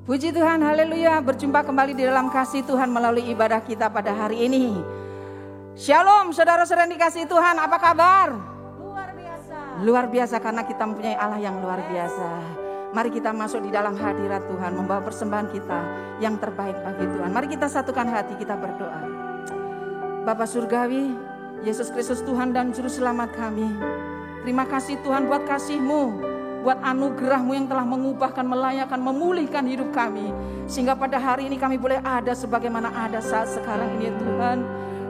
Puji Tuhan, haleluya. Berjumpa kembali di dalam kasih Tuhan melalui ibadah kita pada hari ini. Shalom saudara-saudara dikasih Tuhan, apa kabar? Luar biasa. Luar biasa karena kita mempunyai Allah yang luar biasa. Mari kita masuk di dalam hadirat Tuhan, membawa persembahan kita yang terbaik bagi Tuhan. Mari kita satukan hati, kita berdoa. Bapa Surgawi, Yesus Kristus Tuhan dan Juru Selamat kami. Terima kasih Tuhan buat kasih-Mu, buat anugerah-Mu yang telah mengubahkan, melayakkan, memulihkan hidup kami. Sehingga pada hari ini kami boleh ada sebagaimana ada saat sekarang ini ya Tuhan.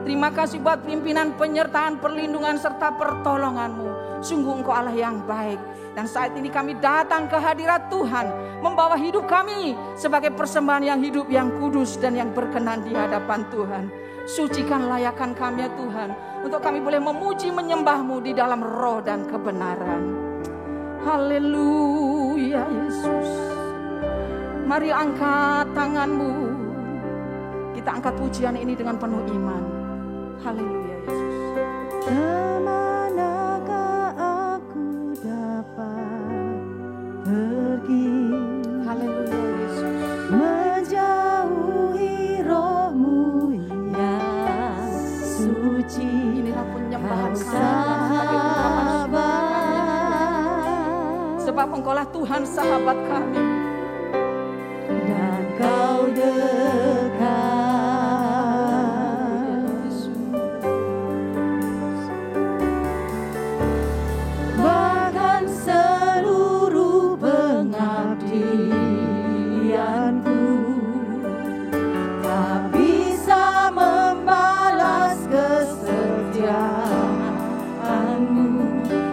Terima kasih buat pimpinan, penyertaan, perlindungan serta pertolongan-Mu. Sungguh Engkau Allah yang baik. Dan saat ini kami datang ke hadirat Tuhan, membawa hidup kami sebagai persembahan yang hidup, yang kudus dan yang berkenan di hadapan Tuhan. Sucikan, layakan kami ya Tuhan, untuk kami boleh memuji, menyembah-Mu di dalam roh dan kebenaran. Haleluya Yesus. Mari angkat tangan-Mu. Kita angkat pujian ini dengan penuh iman. Haleluya Yesus. Kemanakah aku dapat pergi? Haleluya Yesus. Menjauhi roh-Mu yang suci. Inilah penyembahan kami Kau sebagai ungkapan syukur kami. Sebab Engkaulah Tuhan sahabat kami. Dan Kau dekat. Bahkan seluruh pengabdianku tak bisa membalas kesetiaan-Mu.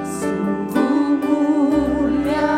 Sungguh mulia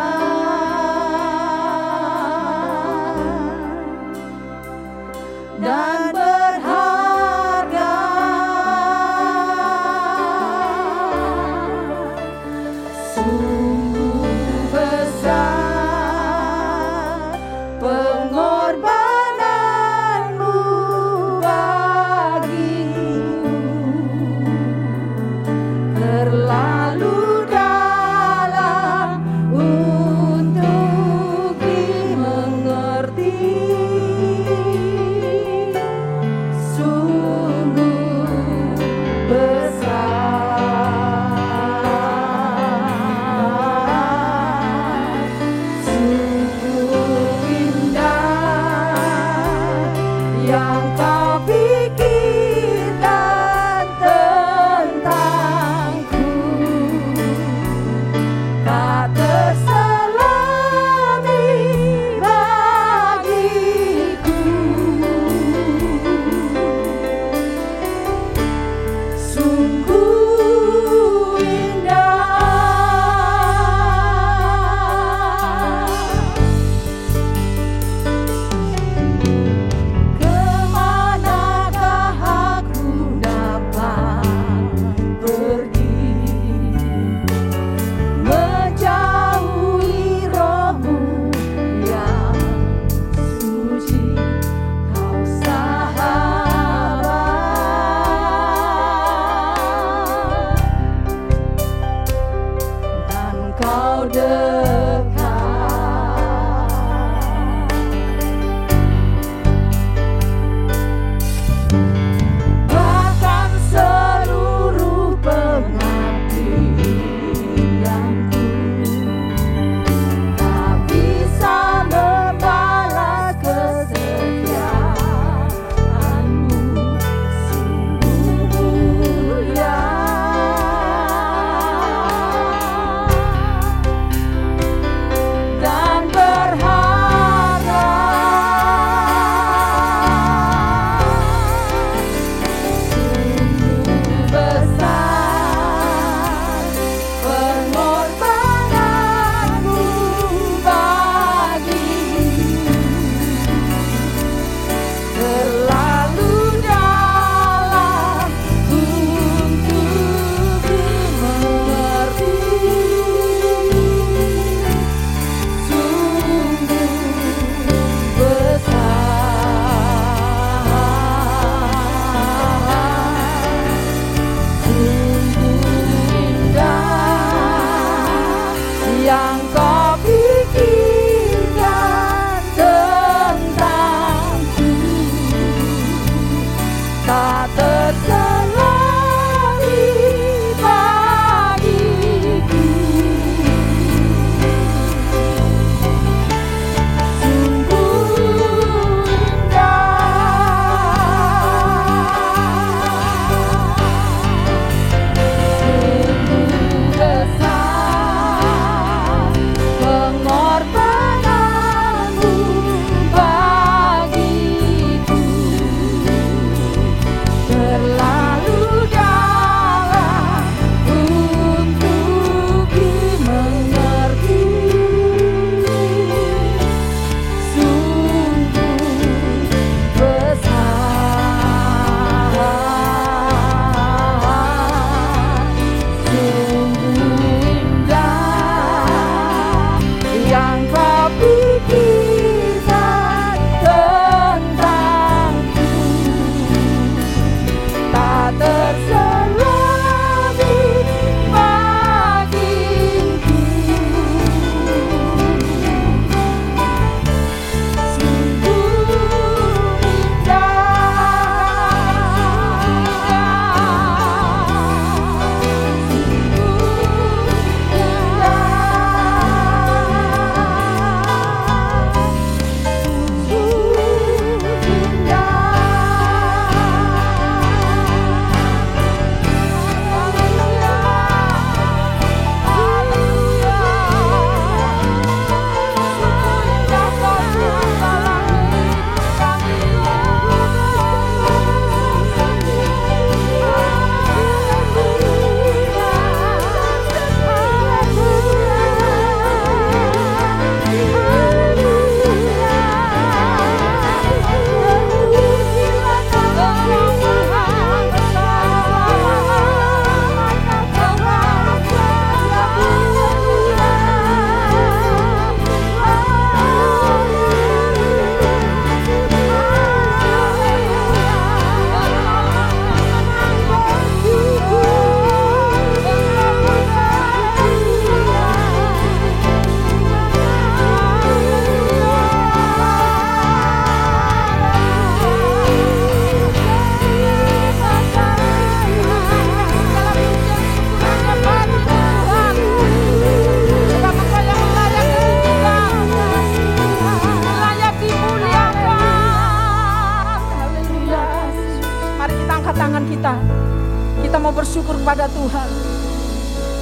bersyukur pada Tuhan.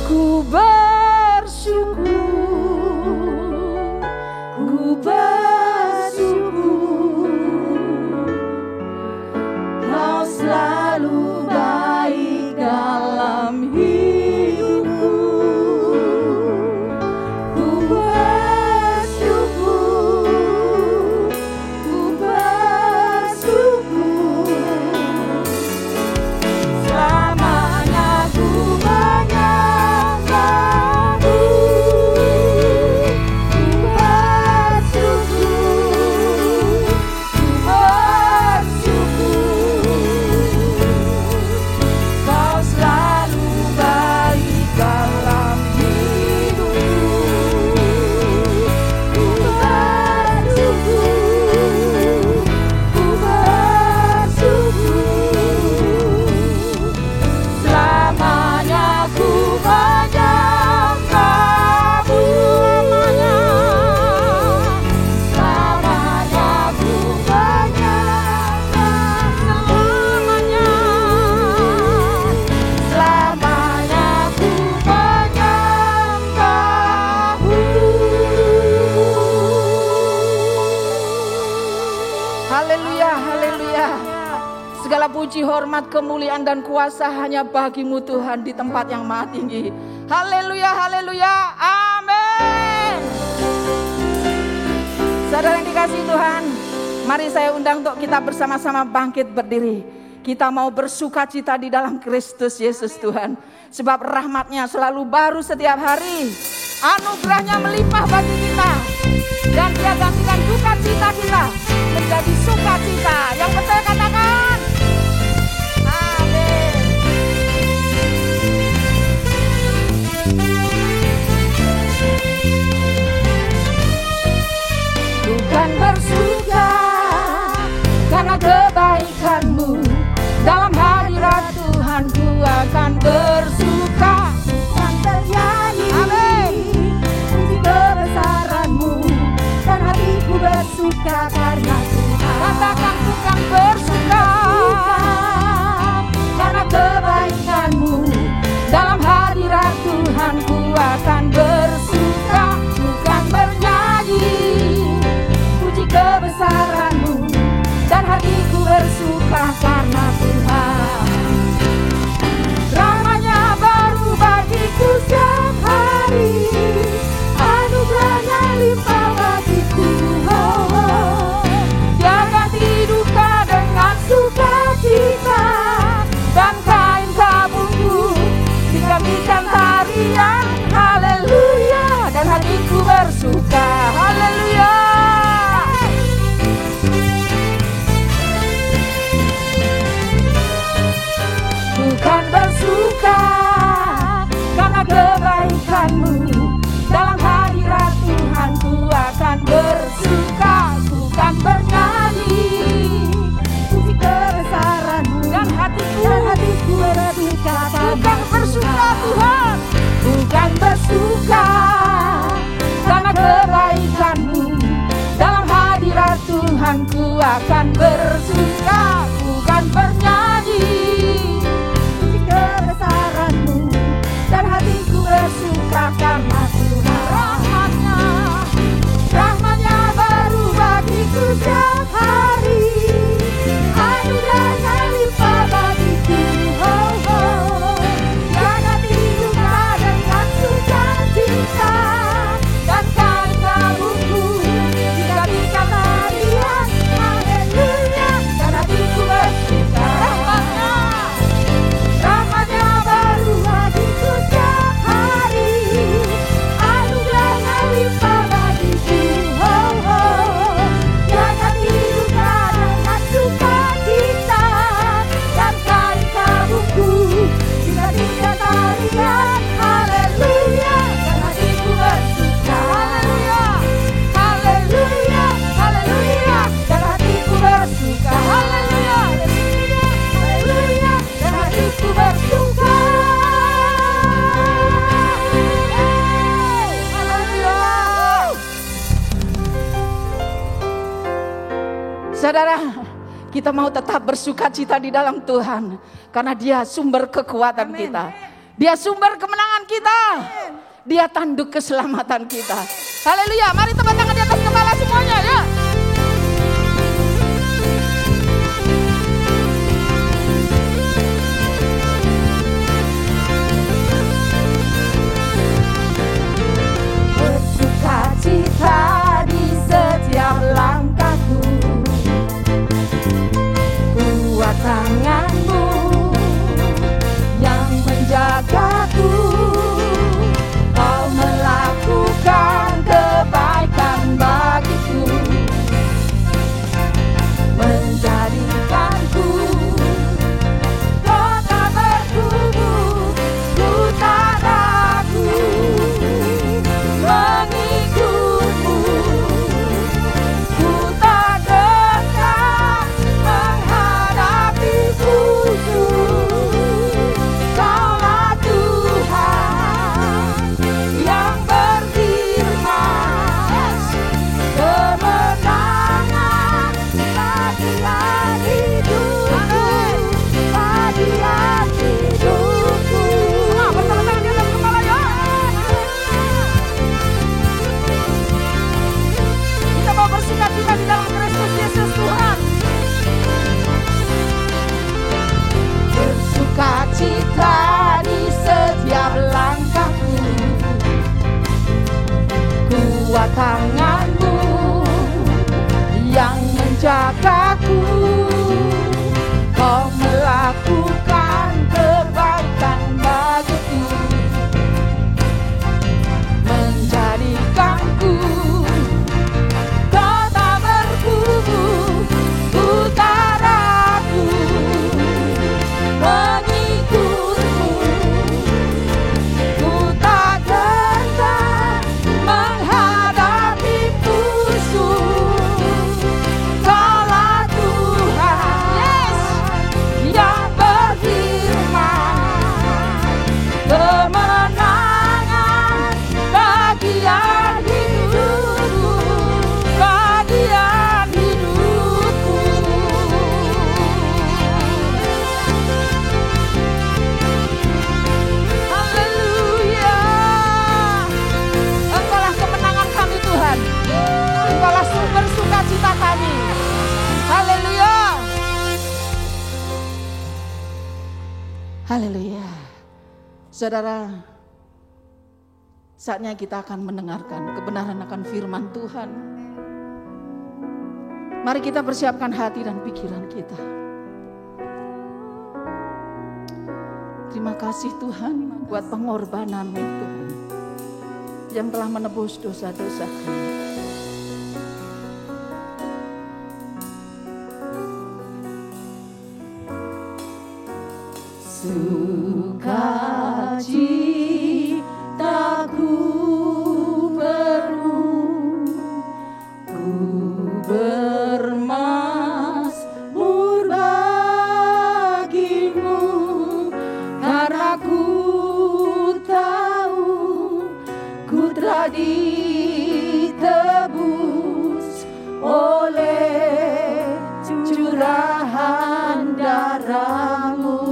Ku bersyukur, ku bersyukur, Kau selalu baik dalam hidupku. Ku bersyukur, ku bersyukur, selamanya ku menyembahmu. Ku bersyukur, Kau selalu baik dalam hidupku. Ku bersyukur, ku bersyukur, selamanya ku menyembahmu. Selamanya ku menyembah, selamanya ku menyembahmu. Haleluya, haleluya. Segala puji, hormat, kemuliaan dan kuasa hanya bagi-Mu Tuhan di tempat yang maha tinggi. Haleluya, haleluya, amin. Saudara yang dikasihi Tuhan, mari saya undang untuk kita bersama-sama bangkit berdiri. Kita mau bersuka cita di dalam Kristus Yesus Tuhan. Sebab rahmat-Nya selalu baru setiap hari. Anugerah-Nya melimpah bagi kita. Dan Dia gantikan duka cita kita menjadi sukacita. Yang percaya katakan amin. Bukan bersuka karena kebaikan-Mu, dalam hadirat Tuhan ku akan bersuka. Bukan bernyanyi, Amin. puji kebesaran-Mu, dan hatiku bersuka karena Tuhan. Katakan bukan bersuka Karena kebaikan-Mu, dalam hadirat Tuhan ku akan bersuka. bukan bernyanyi, puji kebesaran-Mu, dan hatiku bersuka karena Tuhan. Rahmat-Nya baru bagiku setiap hari, anugerah-Nya limpah bagiku. Oh, oh. Dia ganti duka dengan sukacita, dan kain kabungku digantikan tarian. Haleluya, dan hatiku bersuka. Haleluya. Bukan bersuka karena kebaikan-Mu, dalam hadirat Tuhan ku akan bersuka. Bukan bernyanyi, puji kebesaran-Mu, dan hatiku bersuka. Bukan bersuka Tuhan, Bukan bersuka karena kebaikan-Mu, dalam hadirat Tuhan ku akan bersuka. Bukan bernyanyi, puji kebesaran-Mu, dan hatiku bersuka karena Tuhan. Rahmat-Nya baru bagiku setiap hari, anugerah-Nya limpah bagiku. Oh, oh. Dia ganti duka dengan sukacita, dan kain kabungku digantikan tarian. Haleluya, dan hatiku bersuka. Rahmat-Nya baru bagiku setiap hari, anugerah-Nya limpah bagiku. Oh, oh. Dia ganti duka dengan sukacita, dan kain kabungku digantikan tarian. Haleluya, dan hatiku bersuka. Haleluya, haleluya, dan hatiku bersuka. Haleluya, haleluya, haleluya, dan hatiku bersuka. Haleluya. saudara. Kita mau tetap bersukacita di dalam Tuhan. Karena Dia sumber kekuatan kita. Dia sumber kemenangan kita. Dia tanduk keselamatan kita. Haleluya. Mari tepuk tangan di atas kepala semuanya ya. Bersukacita di setiap langkahku. Kuat tangan-Mu yang menjagaku. Kau melakukan kebaikan bagiku, menjadikanku kota berkubu. Ku tak ragu mengikut-Mu. Ku tak gentar menghadapi musuh. Kaulah Tuhan yang berfirman, kemenangan bagian hidupku, bagian hidupku. Semua bersama tangan di atas kepala ya. Kita mau bersukacita di dalam Kristus Yesus Tuhan. Bersukacita di setiap langkahku. Kuat tangan-Mu yang menjagaku. Kau melakukan kebaikan bagiku, menjadikanku kota berkubu. Ku tak ragu mengikut-Mu. Ku tak gentar menghadapi musuh. Kaulah Tuhan yang berfirman, kemenangan bagian hidupku, bagian hidupku. Haleluya. Engkaulah kemenangan kami Tuhan. Engkaulah sumber sukacita kami. Haleluya. Haleluya. Saudara, saatnya kita akan mendengarkan kebenaran akan firman Tuhan. Mari kita persiapkan hati dan pikiran kita. Terima kasih Tuhan buat pengorbanan-Mu Tuhan, yang telah menebus dosa-dosa kami. Sukacitaku penuh, ku bermazmur bagi-Mu, karena ku tahu ku telah ditebus oleh curahan darah-Mu.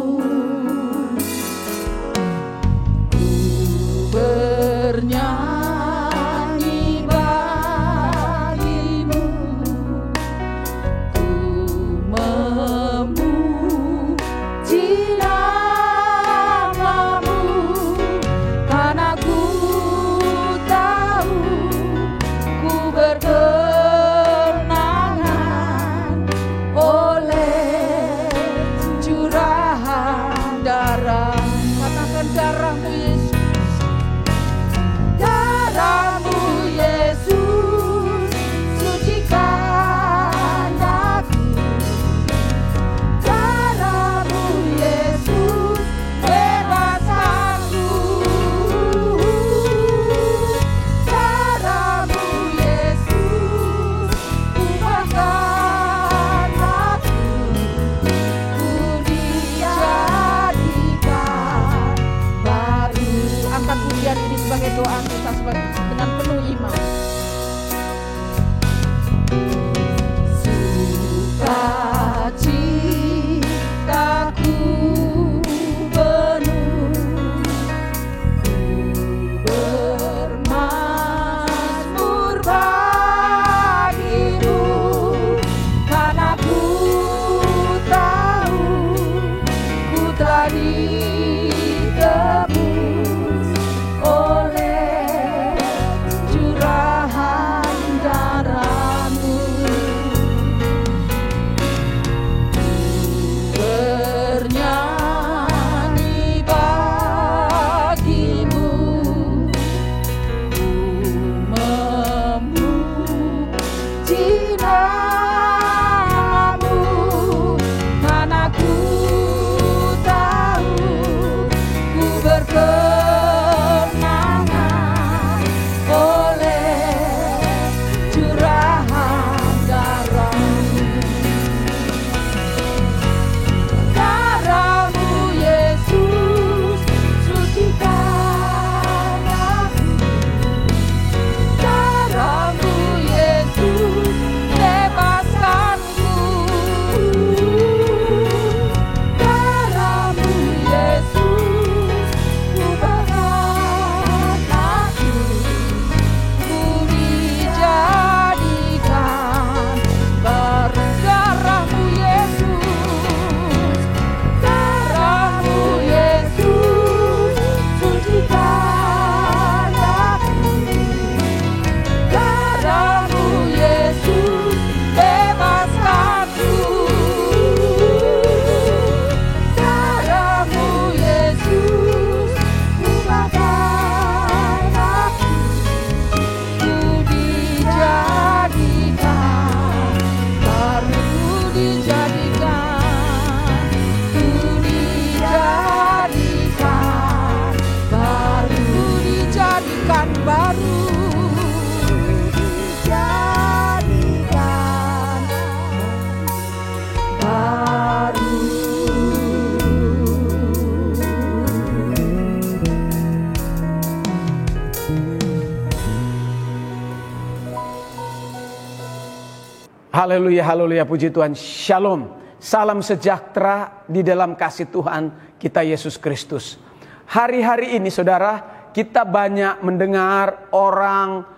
Haleluya, haleluya, puji Tuhan. Shalom, salam sejahtera di dalam kasih Tuhan kita Yesus Kristus. Hari-hari ini saudara, kita banyak mendengar orang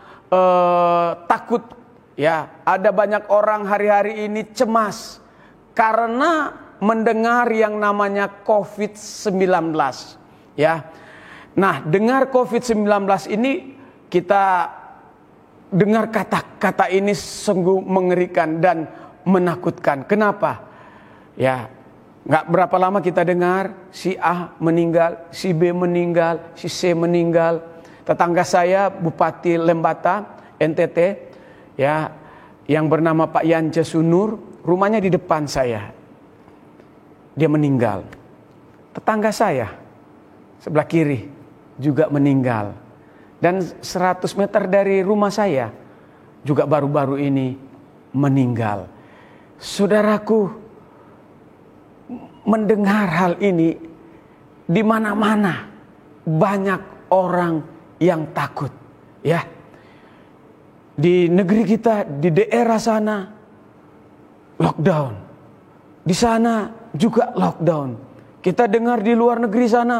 takut. Ya, ada banyak orang hari-hari ini cemas karena mendengar yang namanya COVID-19. Ya, nah dengar COVID-19 ini kita dengar kata-kata ini sungguh mengerikan dan menakutkan. Kenapa? Ya, nggak berapa lama kita dengar si A meninggal, si B meninggal, si C meninggal. Tetangga saya Bupati Lembata, NTT, ya, yang bernama Pak Yance Sunur, rumahnya di depan saya. Dia meninggal. Tetangga saya sebelah kiri juga meninggal. Dan 100 meter dari rumah saya juga baru-baru ini meninggal. Saudaraku, mendengar hal ini di mana-mana banyak orang yang takut, ya. Di negeri kita, di daerah sana lockdown. Di sana juga lockdown. Kita dengar di luar negeri sana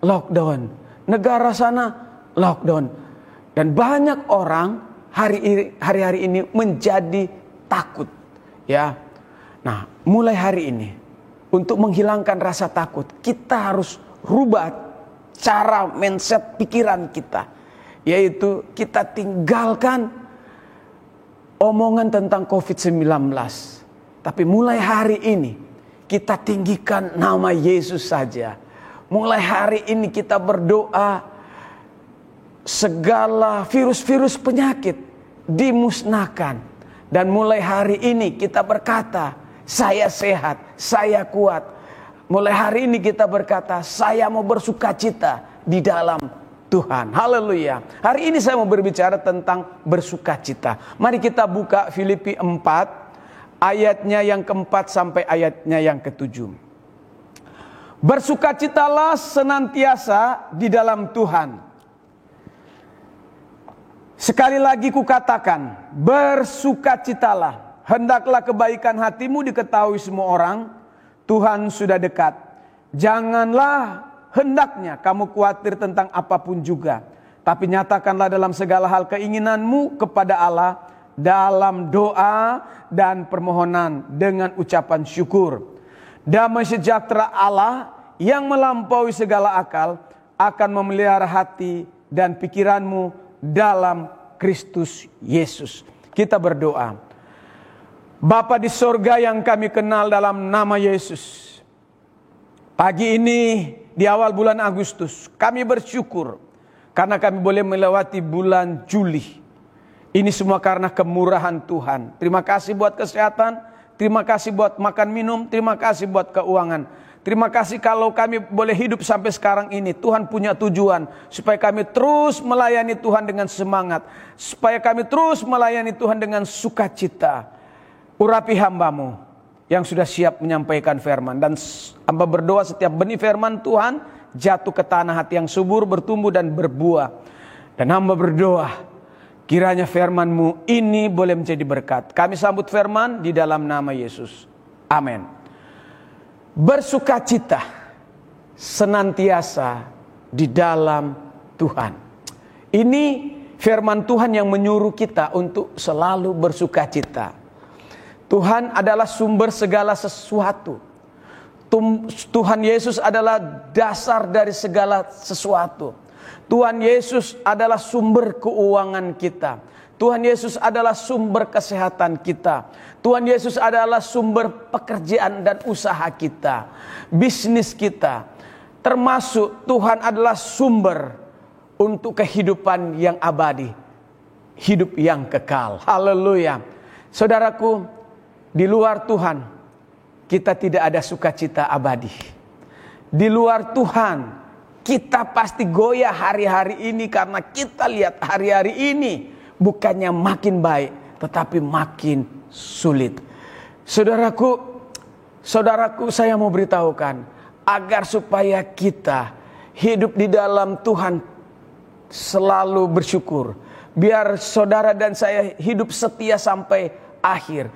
lockdown. Negara sana lockdown. Dan banyak orang hari-hari ini menjadi takut, ya. Nah, mulai hari ini untuk menghilangkan rasa takut, kita harus rubah cara mindset pikiran kita, yaitu kita tinggalkan omongan tentang COVID-19. Tapi mulai hari ini kita tinggikan nama Yesus saja. Mulai hari ini kita berdoa segala virus-virus penyakit dimusnahkan. Dan mulai hari ini kita berkata, saya sehat, saya kuat. Mulai hari ini kita berkata, saya mau bersukacita di dalam Tuhan. Haleluya. Hari ini saya mau berbicara tentang bersukacita. Mari kita buka Filipi 4, ayatnya yang keempat sampai ayatnya yang ketujuh. Bersukacitalah senantiasa di dalam Tuhan. Sekali lagi kukatakan, bersukacitalah. Hendaklah kebaikan hatimu diketahui semua orang. Tuhan sudah dekat. Janganlah hendaknya kamu khawatir tentang apapun juga. Tapi nyatakanlah dalam segala hal keinginanmu kepada Allah dalam doa dan permohonan dengan ucapan syukur. Damai sejahtera Allah yang melampaui segala akal akan memelihara hati dan pikiranmu dalam Kristus Yesus. Kita berdoa. Bapa di sorga yang kami kenal dalam nama Yesus. Pagi ini di awal bulan Agustus kami bersyukur karena kami boleh melewati bulan Juli. Ini semua karena kemurahan Tuhan. Terima kasih buat kesehatan, terima kasih buat makan minum, terima kasih buat keuangan. Terima kasih kalau kami boleh hidup sampai sekarang ini. Tuhan punya tujuan supaya kami terus melayani Tuhan dengan semangat, supaya kami terus melayani Tuhan dengan sukacita. Urapi hamba-Mu yang sudah siap menyampaikan firman, dan hamba berdoa setiap benih firman Tuhan jatuh ke tanah hati yang subur, bertumbuh dan berbuah. Dan hamba berdoa kiranya firman-Mu ini boleh menjadi berkat. Kami sambut firman di dalam nama Yesus. Amin. Bersukacita senantiasa di dalam Tuhan. Ini firman Tuhan yang menyuruh kita untuk selalu bersukacita. Tuhan adalah sumber segala sesuatu. Tuhan Yesus adalah dasar dari segala sesuatu. Tuhan Yesus adalah sumber keuangan kita. Tuhan Yesus adalah sumber kesehatan kita. Tuhan Yesus adalah sumber pekerjaan dan usaha kita, bisnis kita. Termasuk Tuhan adalah sumber untuk kehidupan yang abadi, hidup yang kekal. Haleluya. Saudaraku, di luar Tuhan kita tidak ada sukacita abadi. Di luar Tuhan kita pasti goyah hari-hari ini, karena kita lihat hari-hari ini bukannya makin baik, tetapi makin sulit. Saudaraku, saya mau beritahukan agar supaya kita hidup di dalam Tuhan selalu bersyukur. Biar saudara dan saya hidup setia sampai akhir.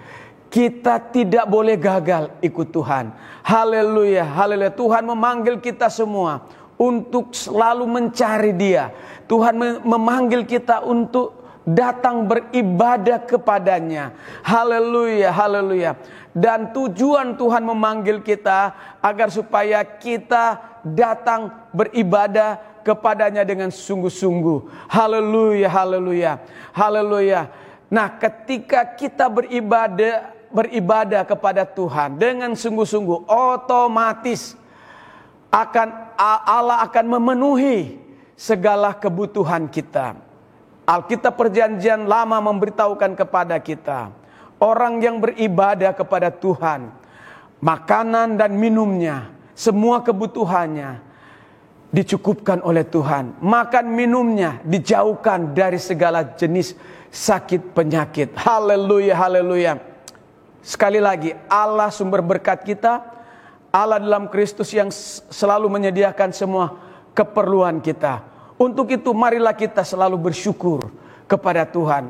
Kita tidak boleh gagal ikut Tuhan. Haleluya, haleluya. Tuhan memanggil kita semua untuk selalu mencari Dia. Tuhan memanggil kita untuk datang beribadah kepadanya. Haleluya, haleluya. Dan tujuan Tuhan memanggil kita agar supaya kita datang beribadah kepadanya dengan sungguh-sungguh. Haleluya, haleluya, haleluya. Nah, ketika kita beribadah kepada Tuhan dengan sungguh-sungguh, otomatis Allah akan memenuhi segala kebutuhan kita. Alkitab Perjanjian Lama memberitahukan kepada kita, orang yang beribadah kepada Tuhan, makanan dan minumnya, semua kebutuhannya dicukupkan oleh Tuhan. Makan minumnya dijauhkan dari segala jenis sakit penyakit. Haleluya, haleluya. Sekali lagi, Allah sumber berkat kita, Allah dalam Kristus yang selalu menyediakan semua keperluan kita. Untuk itu marilah kita selalu bersyukur kepada Tuhan.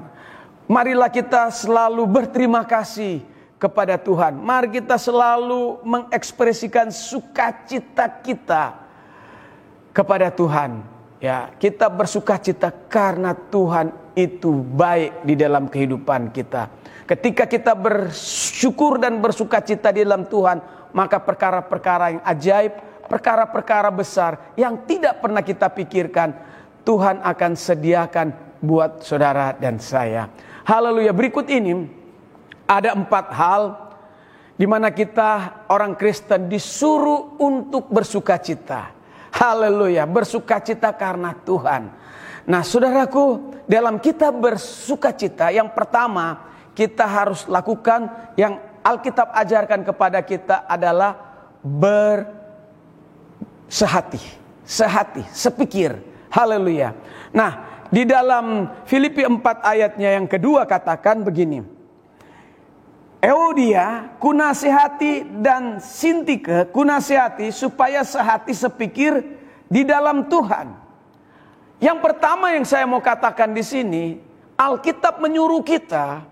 Marilah kita selalu berterima kasih kepada Tuhan. Mari kita selalu mengekspresikan sukacita kita kepada Tuhan. Ya, kita bersukacita karena Tuhan itu baik di dalam kehidupan kita. Ketika kita bersyukur dan bersukacita di dalam Tuhan, maka perkara-perkara yang ajaib, perkara-perkara besar yang tidak pernah kita pikirkan, Tuhan akan sediakan buat saudara dan saya. Haleluya. Berikut ini ada 4 hal di mana kita orang Kristen disuruh untuk bersukacita. Haleluya, bersukacita karena Tuhan. Nah, saudaraku, dalam kita bersukacita, yang pertama kita harus lakukan, yang Alkitab ajarkan kepada kita adalah sehati, sepikir. Haleluya. Nah, di dalam Filipi 4 ayatnya yang kedua katakan begini. Euodia kunasihati dan Sintike kunasihati supaya sehati sepikir di dalam Tuhan. Yang pertama yang saya mau katakan di sini, Alkitab menyuruh kita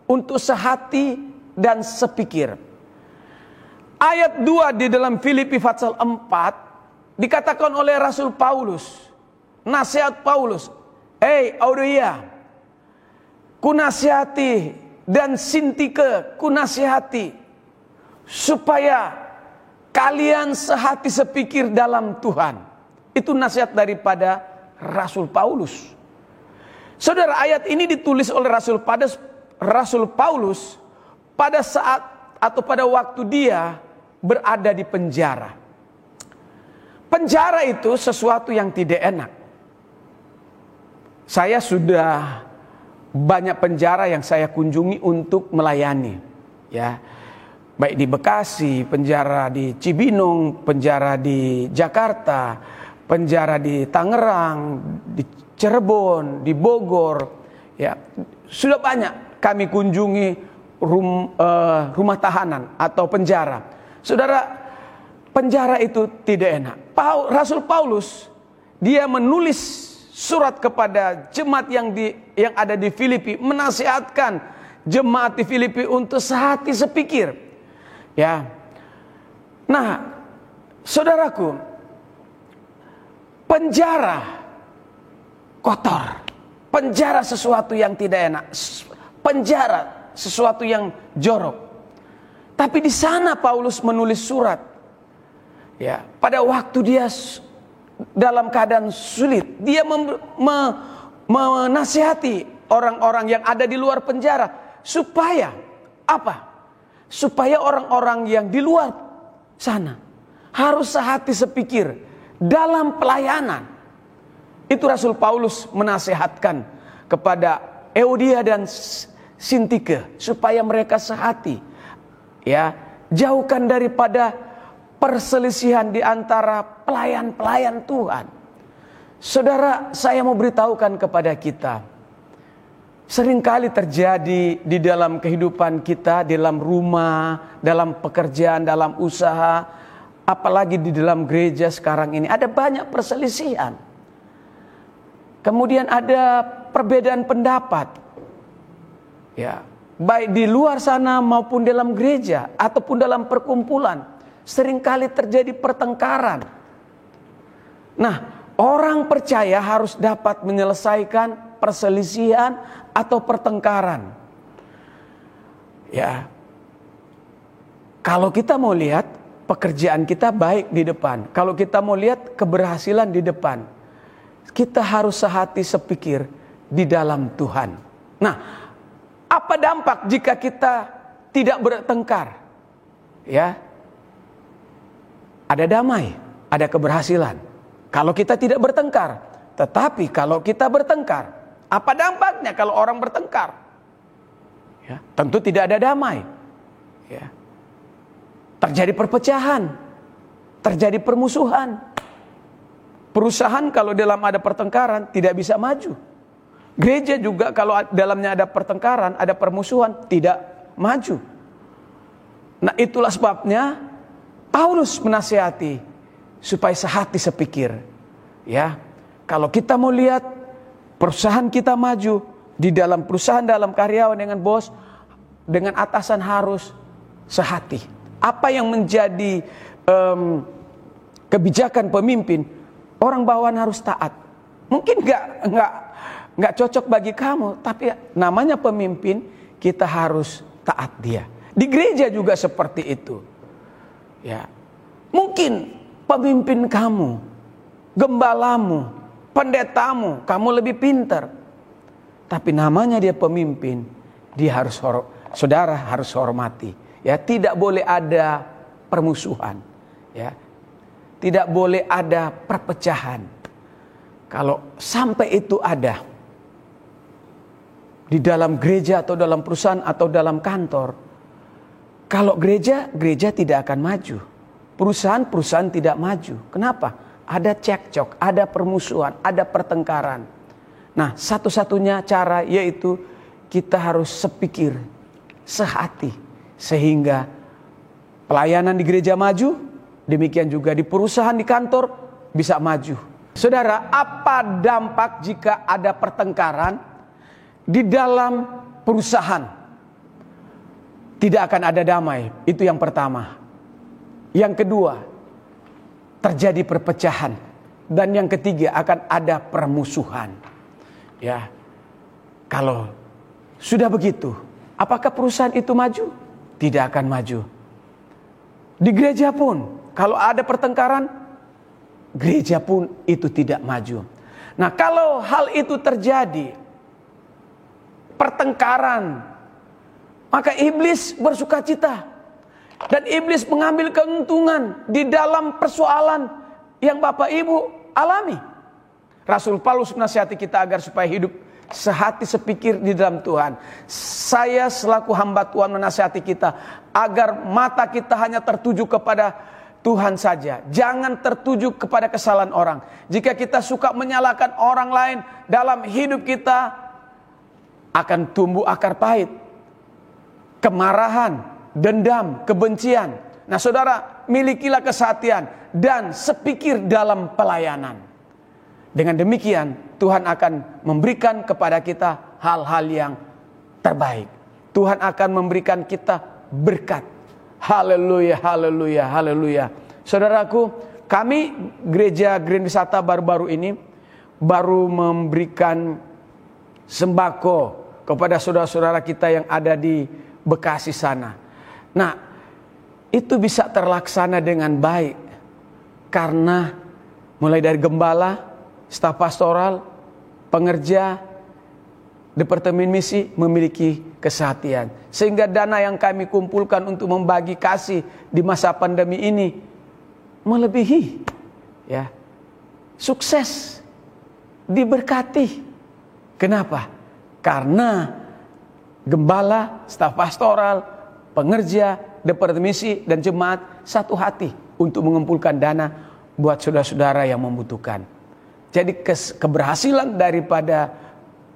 untuk sehati dan sepikir. Ayat 2 di dalam Filipi pasal 4 dikatakan oleh Rasul Paulus, nasihat Paulus, Euodia kunasihati dan Sintike kunasihati supaya kalian sehati sepikir dalam Tuhan. Itu nasihat daripada Rasul Paulus. Saudara, ayat ini ditulis oleh Rasul Paulus pada saat atau pada waktu dia berada di penjara. Penjara itu sesuatu yang tidak enak. Saya sudah banyak penjara yang saya kunjungi untuk melayani, ya, baik di Bekasi, penjara di Cibinong, penjara di Jakarta, penjara di Tangerang, di Cirebon, di Bogor, ya, sudah banyak kami kunjungi rumah tahanan atau penjara. Saudara, penjara itu tidak enak. Rasul Paulus, dia menulis surat kepada jemaat yang ada di Filipi, menasihatkan jemaat di Filipi untuk sehati sepikir. Ya. Nah, saudaraku, penjara kotor, penjara sesuatu yang tidak enak, penjara sesuatu yang jorok. Tapi di sana Paulus menulis surat. Ya, pada waktu dia dalam keadaan sulit, dia menasihati orang-orang yang ada di luar penjara supaya apa? Supaya orang-orang yang di luar sana harus sehati sepikir dalam pelayanan. Itu Rasul Paulus menasihatkan kepada Euodia dan Sintike supaya mereka sehati, ya, jauhkan daripada perselisihan di antara pelayan-pelayan Tuhan. Saudara, saya mau beritahukan kepada kita, seringkali terjadi di dalam kehidupan kita, dalam rumah, dalam pekerjaan, dalam usaha, apalagi di dalam gereja sekarang ini, ada banyak perselisihan. Kemudian ada perbedaan pendapat, ya, baik di luar sana maupun dalam gereja ataupun dalam perkumpulan, seringkali terjadi pertengkaran. Nah, orang percaya harus dapat menyelesaikan perselisihan atau pertengkaran. Ya, kalau kita mau lihat pekerjaan kita baik di depan, kalau kita mau lihat keberhasilan di depan, kita harus sehati sepikir di dalam Tuhan. Nah, apa dampak jika kita tidak bertengkar? Ya, ada damai, ada keberhasilan. Kalau kita tidak bertengkar, tetapi kalau kita bertengkar, apa dampaknya kalau orang bertengkar? Ya, tentu tidak ada damai. Ya. Terjadi perpecahan, terjadi permusuhan. Perusahaan kalau dalam ada pertengkaran tidak bisa maju. Gereja juga kalau dalamnya ada pertengkaran, ada permusuhan, tidak maju. Nah, itulah sebabnya Paulus menasihati supaya sehati sepikir. Ya, kalau kita mau lihat perusahaan kita maju, di dalam perusahaan, dalam karyawan, dengan bos, dengan atasan harus sehati. Apa yang menjadi kebijakan pemimpin, orang bawahan harus taat. Mungkin nggak cocok bagi kamu, tapi namanya pemimpin, kita harus taat dia. Di gereja juga seperti itu. Ya, mungkin pemimpin kamu, gembalamu, pendetamu, kamu lebih pintar. Tapi namanya dia pemimpin, dia harus saudara harus hormati. Ya, tidak boleh ada permusuhan. Ya, tidak boleh ada perpecahan. Kalau sampai itu ada di dalam gereja atau dalam perusahaan atau dalam kantor, kalau gereja tidak akan maju. Perusahaan tidak maju. Kenapa? Ada cekcok, ada permusuhan, ada pertengkaran. Nah, satu-satunya cara yaitu kita harus sepikir, sehati, sehingga pelayanan di gereja maju, demikian juga di perusahaan, di kantor bisa maju. Saudara, apa dampak jika ada pertengkaran di dalam perusahaan? Tidak akan ada damai, itu yang pertama. Yang kedua, terjadi perpecahan. Dan yang ketiga, akan ada permusuhan. Ya, kalau sudah begitu, apakah perusahaan itu maju? Tidak akan maju. Di gereja pun, kalau ada pertengkaran, gereja pun itu tidak maju. Nah, kalau hal itu terjadi, pertengkaran, maka iblis bersukacita. Dan iblis mengambil keuntungan di dalam persoalan yang Bapak Ibu alami. Rasul Paulus menasihati kita agar supaya hidup sehati sepikir di dalam Tuhan. Saya selaku hamba Tuhan menasihati kita agar mata kita hanya tertuju kepada Tuhan saja. Jangan tertuju kepada kesalahan orang. Jika kita suka menyalahkan orang lain dalam hidup kita, akan tumbuh akar pahit, kemarahan, dendam, kebencian. Nah saudara, milikilah kesatian dan sepikir dalam pelayanan. Dengan demikian Tuhan akan memberikan kepada kita hal-hal yang terbaik. Tuhan akan memberikan kita berkat. Haleluya, haleluya, haleluya. Saudaraku, kami gereja Green Wisata baru-baru ini baru memberikan sembako kepada saudara-saudara kita yang ada di Bekasi sana. Nah, itu bisa terlaksana dengan baik karena mulai dari gembala, staf pastoral, pengerja, departemen misi memiliki kesehatian. Sehingga dana yang kami kumpulkan untuk membagi kasih di masa pandemi ini melebihi, ya, sukses, diberkati. Kenapa? Karena gembala, staf pastoral, pengerja, departemen misi dan jemaat satu hati untuk mengumpulkan dana buat saudara-saudara yang membutuhkan. Jadi keberhasilan daripada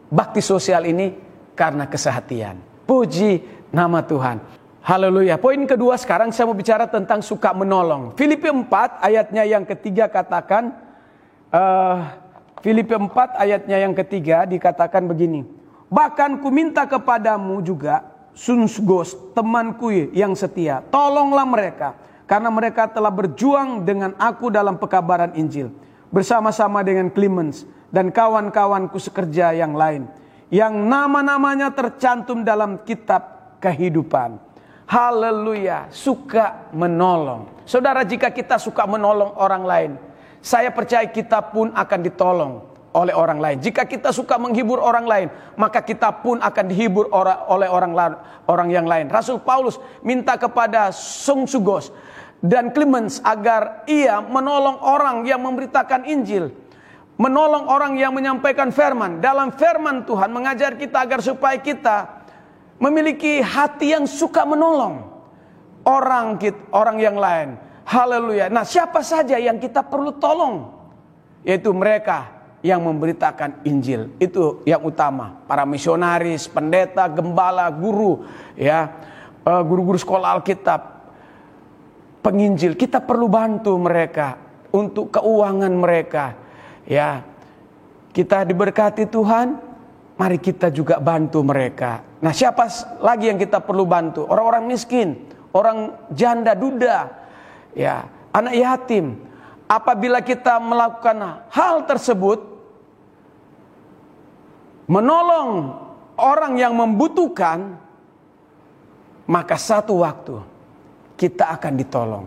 bakti sosial ini karena kesehatian. Puji nama Tuhan. Haleluya. Poin kedua sekarang saya mau bicara tentang suka menolong. Filipi 4 ayatnya yang ketiga katakan, Filipi 4 ayatnya yang ketiga dikatakan begini. Bahkan ku minta kepadamu juga, Sunsigos, temanku yang setia, tolonglah mereka, karena mereka telah berjuang dengan aku dalam pekabaran Injil, bersama-sama dengan Clemens dan kawan-kawanku sekerja yang lain, yang nama-namanya tercantum dalam kitab kehidupan. Haleluya, suka menolong. Saudara, jika kita suka menolong orang lain, saya percaya kita pun akan ditolong oleh orang lain. Jika kita suka menghibur orang lain, maka kita pun akan dihibur oleh orang yang lain. Rasul Paulus minta kepada Sunsigos dan Clemens agar ia menolong orang yang memberitakan Injil, menolong orang yang menyampaikan firman. Dalam firman Tuhan mengajar kita agar supaya kita memiliki hati yang suka menolong orang yang lain. Haleluya. Nah, siapa saja yang kita perlu tolong? Yaitu mereka yang memberitakan Injil. Itu yang utama. Para misionaris, pendeta, gembala, guru, ya, guru-guru sekolah Alkitab, penginjil. Kita perlu bantu mereka untuk keuangan mereka. Ya, kita diberkati Tuhan, mari kita juga bantu mereka. Nah, siapa lagi yang kita perlu bantu? Orang-orang miskin, orang janda duda, ya, anak yatim. Apabila kita melakukan hal tersebut, menolong orang yang membutuhkan, maka satu waktu kita akan ditolong.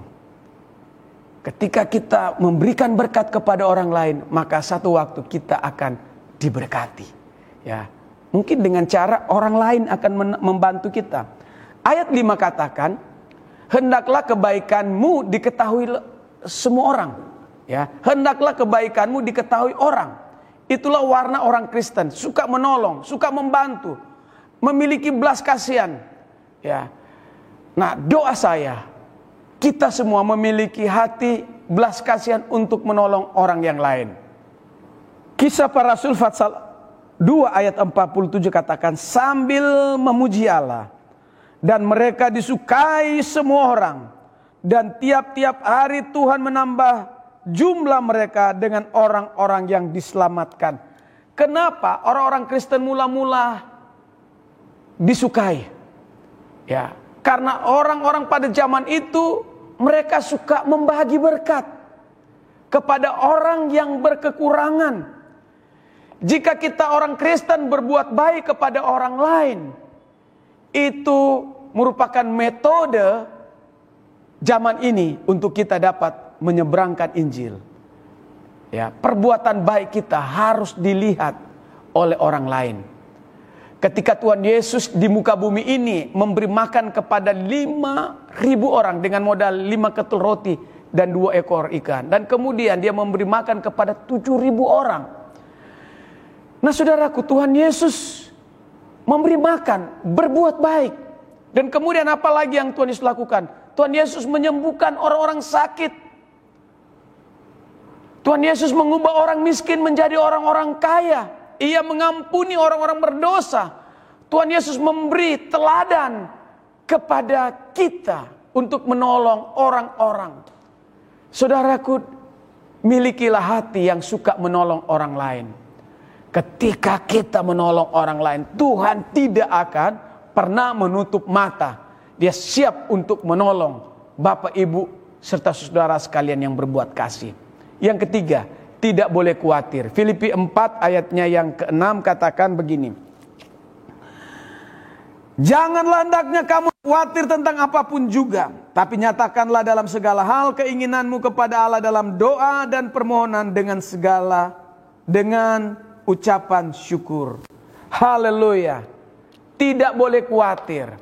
Ketika kita memberikan berkat kepada orang lain, maka satu waktu kita akan diberkati. Ya, mungkin dengan cara orang lain akan membantu kita. Ayat 5 katakan, hendaklah kebaikanmu diketahui semua orang. Ya, hendaklah kebaikanmu diketahui orang. Itulah warna orang Kristen, suka menolong, suka membantu, memiliki belas kasihan. Ya. Nah, doa saya, kita semua memiliki hati belas kasihan untuk menolong orang yang lain. Kisah para Rasul pasal 2 ayat 47 katakan, sambil memuji Allah, dan mereka disukai semua orang, dan tiap-tiap hari Tuhan menambah jumlah mereka dengan orang-orang yang diselamatkan. Kenapa orang-orang Kristen mula-mula disukai? Ya, karena orang-orang pada zaman itu mereka suka membagi berkat kepada orang yang berkekurangan. Jika kita orang Kristen berbuat baik kepada orang lain, itu merupakan metode zaman ini untuk kita dapat menyeberangkan Injil. Ya, perbuatan baik kita harus dilihat oleh orang lain. Ketika Tuhan Yesus di muka bumi ini memberi makan kepada 5.000 orang dengan modal 5 ketul roti dan 2 ekor ikan, dan kemudian dia memberi makan kepada 7.000 orang. Nah saudaraku, Tuhan Yesus memberi makan, berbuat baik. Dan kemudian apa lagi yang Tuhan Yesus lakukan? Tuhan Yesus menyembuhkan orang-orang sakit. Tuhan Yesus mengubah orang miskin menjadi orang-orang kaya. Ia mengampuni orang-orang berdosa. Tuhan Yesus memberi teladan kepada kita untuk menolong orang-orang. Saudaraku, milikilah hati yang suka menolong orang lain. Ketika kita menolong orang lain, Tuhan tidak akan pernah menutup mata. Dia siap untuk menolong Bapak, Ibu, serta saudara sekalian yang berbuat kasih. Yang ketiga, tidak boleh khawatir. Filipi 4 ayatnya yang ke-6 katakan begini. Janganlah hendaknya kamu khawatir tentang apapun juga, tapi nyatakanlah dalam segala hal keinginanmu kepada Allah dalam doa dan permohonan dengan ucapan syukur. Haleluya. Tidak boleh khawatir.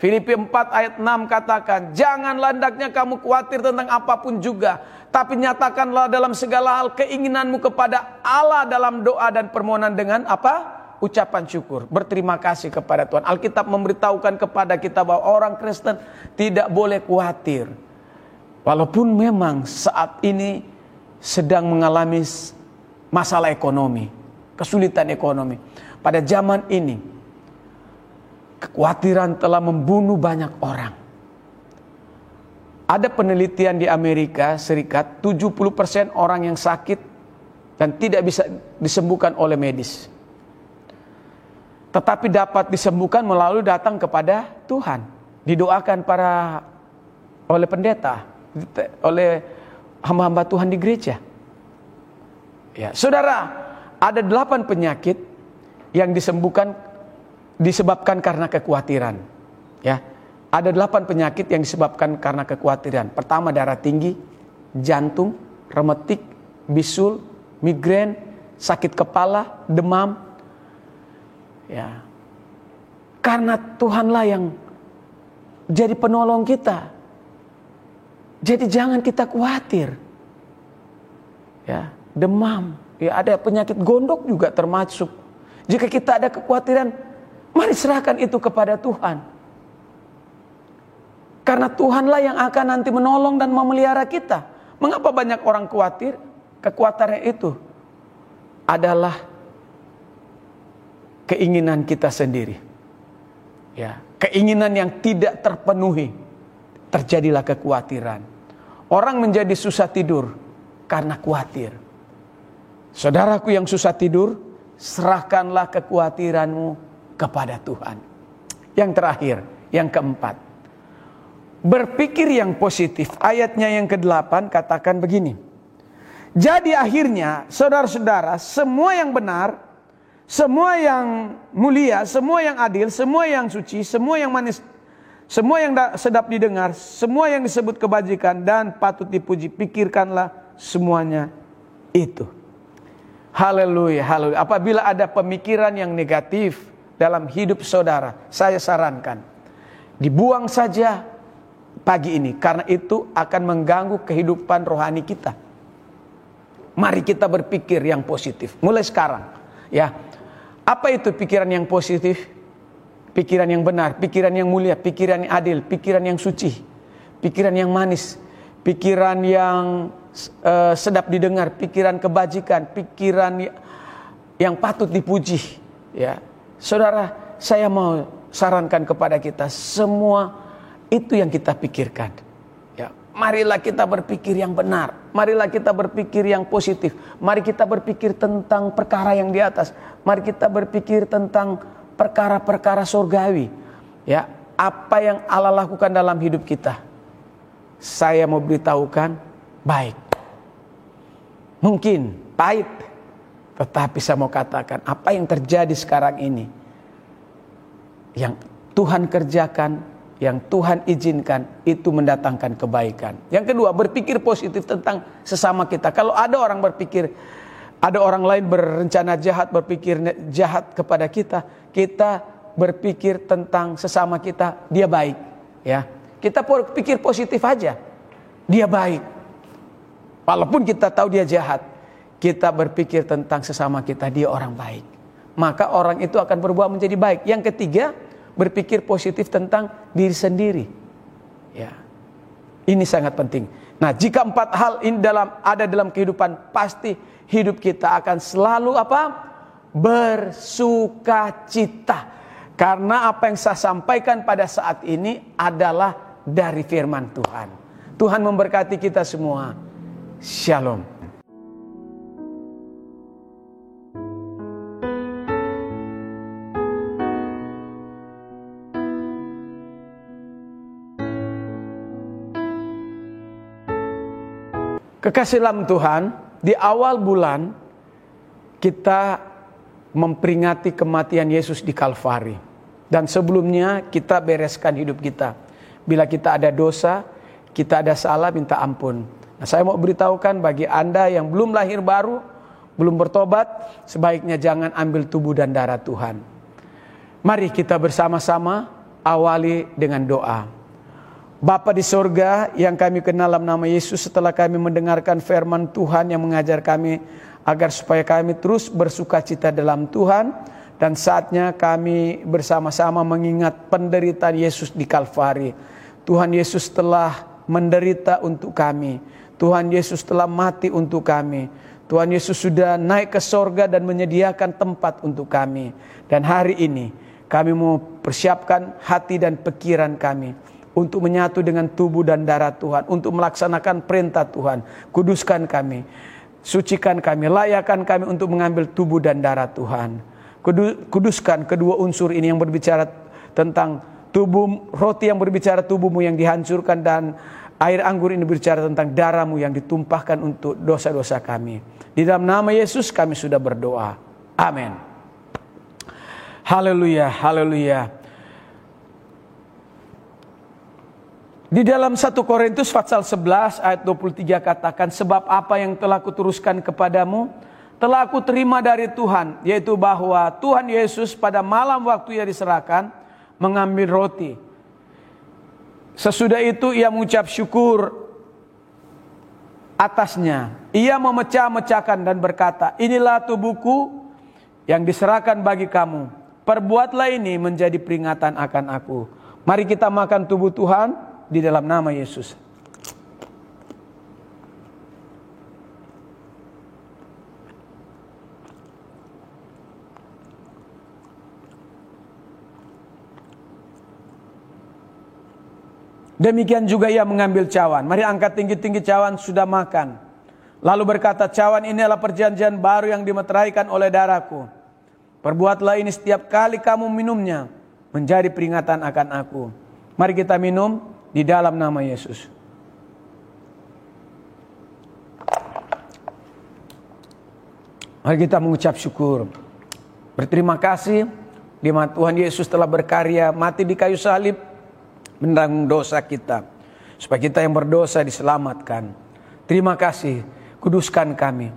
Filipi 4 ayat 6 katakan, janganlah hendaknya kamu khawatir tentang apapun juga, tapi nyatakanlah dalam segala hal keinginanmu kepada Allah dalam doa dan permohonan dengan apa? Ucapan syukur. Berterima kasih kepada Tuhan. Alkitab memberitahukan kepada kita bahwa orang Kristen tidak boleh khawatir. Walaupun memang saat ini sedang mengalami masalah ekonomi, kesulitan ekonomi. Pada zaman ini, kekhawatiran telah membunuh banyak orang. Ada penelitian di Amerika Serikat, 70% orang yang sakit dan tidak bisa disembuhkan oleh medis. Tetapi dapat disembuhkan melalui datang kepada Tuhan. Didoakan oleh pendeta, oleh hamba-hamba Tuhan di gereja. Ya, saudara, ada 8 penyakit yang disebabkan karena kekhawatiran. Ya, ada 8 penyakit yang disebabkan karena kekhawatiran. Pertama, darah tinggi, jantung, rematik, bisul, migrain, sakit kepala, demam. Ya, karena Tuhanlah yang jadi penolong kita. Jadi jangan kita khawatir. Ya, demam, ya ada penyakit gondok juga termasuk. Jika kita ada kekhawatiran, mari serahkan itu kepada Tuhan. Karena Tuhanlah yang akan nanti menolong dan memelihara kita. Mengapa banyak orang khawatir? Kekhawatiran itu adalah keinginan kita sendiri. Ya, keinginan yang tidak terpenuhi. Terjadilah kekhawatiran. Orang menjadi susah tidur karena khawatir. Saudaraku yang susah tidur, serahkanlah kekhawatiranmu kepada Tuhan. Yang terakhir, yang keempat, berpikir yang positif. Ayatnya yang ke-8 katakan begini. Jadi akhirnya, saudara-saudara, semua yang benar, semua yang mulia, semua yang adil, semua yang suci, semua yang manis, semua yang sedap didengar, semua yang disebut kebajikan dan patut dipuji, pikirkanlah semuanya itu. Haleluya, haleluya. Apabila ada pemikiran yang negatif dalam hidup saudara, saya sarankan dibuang saja pagi ini, karena itu akan mengganggu kehidupan rohani kita. Mari kita berpikir yang positif mulai sekarang, ya. Apa itu pikiran yang positif? Pikiran yang benar, pikiran yang mulia, pikiran yang adil, pikiran yang suci, pikiran yang manis, pikiran yang sedap didengar, pikiran kebajikan, pikiran yang patut dipuji. Ya, saudara, saya mau sarankan kepada kita semua itu yang kita pikirkan. Ya, marilah kita berpikir yang benar, marilah kita berpikir yang positif, mari kita berpikir tentang perkara yang di atas. Mari kita berpikir tentang perkara-perkara surgawi. Ya, apa yang Allah lakukan dalam hidup kita. Saya mau beritahukan baik. Mungkin pahit, tetapi saya mau katakan apa yang terjadi sekarang ini, yang Tuhan kerjakan, yang Tuhan izinkan, itu mendatangkan kebaikan. Yang kedua, berpikir positif tentang sesama kita. Kalau ada orang berpikir, ada orang lain berencana jahat, berpikir jahat kepada kita, kita berpikir tentang sesama kita, dia baik. Ya, kita berpikir positif aja, dia baik. Walaupun kita tahu dia jahat, kita berpikir tentang sesama kita, dia orang baik, maka orang itu akan berubah menjadi baik. Yang ketiga, berpikir positif tentang diri sendiri. Ya, ini sangat penting. Nah, jika 4 hal ini ada dalam kehidupan, pasti hidup kita akan selalu bersukacita. Karena apa yang saya sampaikan pada saat ini adalah dari firman Tuhan. Tuhan memberkati kita semua. Shalom. Kekasih dalam Tuhan, di awal bulan kita memperingati kematian Yesus di Kalvari. Dan sebelumnya kita bereskan hidup kita. Bila kita ada dosa, kita ada salah, minta ampun. Nah, saya mau beritahukan bagi Anda yang belum lahir baru, belum bertobat, sebaiknya jangan ambil tubuh dan darah Tuhan. Mari kita bersama-sama awali dengan doa. Bapa di sorga yang kami kenal dalam nama Yesus, setelah kami mendengarkan firman Tuhan yang mengajar kami agar supaya kami terus bersukacita dalam Tuhan. Dan saatnya kami bersama-sama mengingat penderitaan Yesus di Kalvari. Tuhan Yesus telah menderita untuk kami. Tuhan Yesus telah mati untuk kami. Tuhan Yesus sudah naik ke sorga dan menyediakan tempat untuk kami. Dan hari ini kami mau persiapkan hati dan pikiran kami untuk menyatu dengan tubuh dan darah Tuhan, untuk melaksanakan perintah Tuhan. Kuduskan kami, sucikan kami, layakkan kami untuk mengambil tubuh dan darah Tuhan. Kuduskan kedua unsur ini yang berbicara tentang tubuh, roti yang berbicara tubuhmu yang dihancurkan, dan air anggur ini berbicara tentang darahmu yang ditumpahkan untuk dosa-dosa kami. Di dalam nama Yesus kami sudah berdoa. Amin. Haleluya, haleluya. Di dalam 1 Korintus pasal 11 ayat 23 katakan, sebab apa yang telah kuteruskan kepadamu telah aku terima dari Tuhan, yaitu bahwa Tuhan Yesus pada malam waktu ia diserahkan mengambil roti. Sesudah itu ia mengucap syukur atasnya. Ia memecah-mecahkan dan berkata, inilah tubuhku yang diserahkan bagi kamu. Perbuatlah ini menjadi peringatan akan aku. Mari kita makan tubuh Tuhan di dalam nama Yesus. Demikian juga ia mengambil cawan. Mari angkat tinggi-tinggi cawan, sudah makan. Lalu berkata, cawan ini adalah perjanjian baru yang dimeteraikan oleh darahku. Perbuatlah ini setiap kali kamu minumnya, menjadi peringatan akan aku. Mari kita minum di dalam nama Yesus. Mari kita mengucap syukur. Berterima kasih di mana Tuhan Yesus telah berkarya, mati di kayu salib, menanggung dosa kita, supaya kita yang berdosa diselamatkan. Terima kasih, kuduskan kami,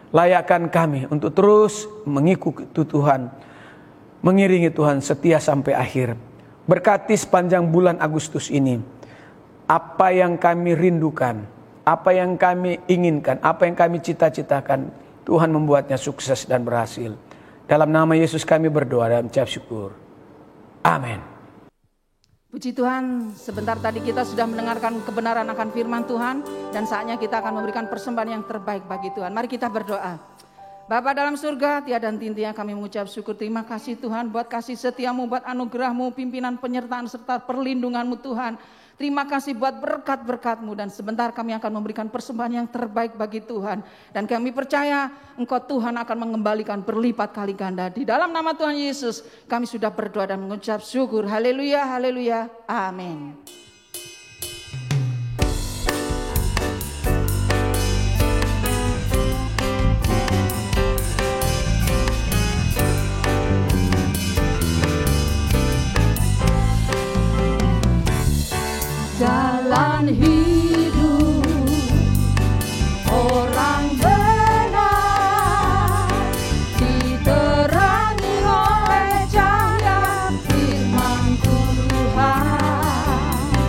layakkan kami untuk terus mengikuti Tuhan, mengiringi Tuhan setia sampai akhir. Berkati sepanjang bulan Agustus ini, apa yang kami rindukan, apa yang kami inginkan, apa yang kami cita-citakan, Tuhan membuatnya sukses dan berhasil. Dalam nama Yesus kami berdoa dan mengucap syukur. Amin. Puji Tuhan, sebentar tadi kita sudah mendengarkan kebenaran akan firman Tuhan, dan saatnya kita akan memberikan persembahan yang terbaik bagi Tuhan. Mari kita berdoa. Bapa dalam surga, tiada henti-hentinya kami mengucap syukur. Terima kasih Tuhan buat kasih setiamu, buat anugerahmu, pimpinan, penyertaan, serta perlindunganmu Tuhan. Terima kasih buat berkat-berkat-Mu, dan sebentar kami akan memberikan persembahan yang terbaik bagi Tuhan. Dan kami percaya Engkau Tuhan akan mengembalikan berlipat kali ganda. Di dalam nama Tuhan Yesus kami sudah berdoa dan mengucap syukur. Haleluya, haleluya, amin. Jalan hidup orang benar diterangi oleh cahaya firman Tuhan.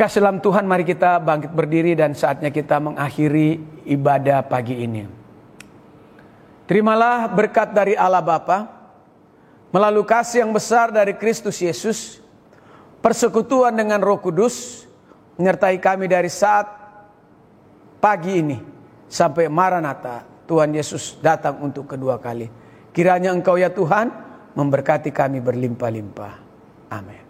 Kekasih dalam Tuhan, mari kita bangkit berdiri dan saatnya kita mengakhiri ibadah pagi ini. Terimalah berkat dari Allah Bapa, melalui kasih yang besar dari Kristus Yesus, persekutuan dengan Roh Kudus, menyertai kami dari saat pagi ini sampai Maranatha, Tuhan Yesus datang untuk kedua kali. Kiranya Engkau ya Tuhan memberkati kami berlimpah-limpah. Amin.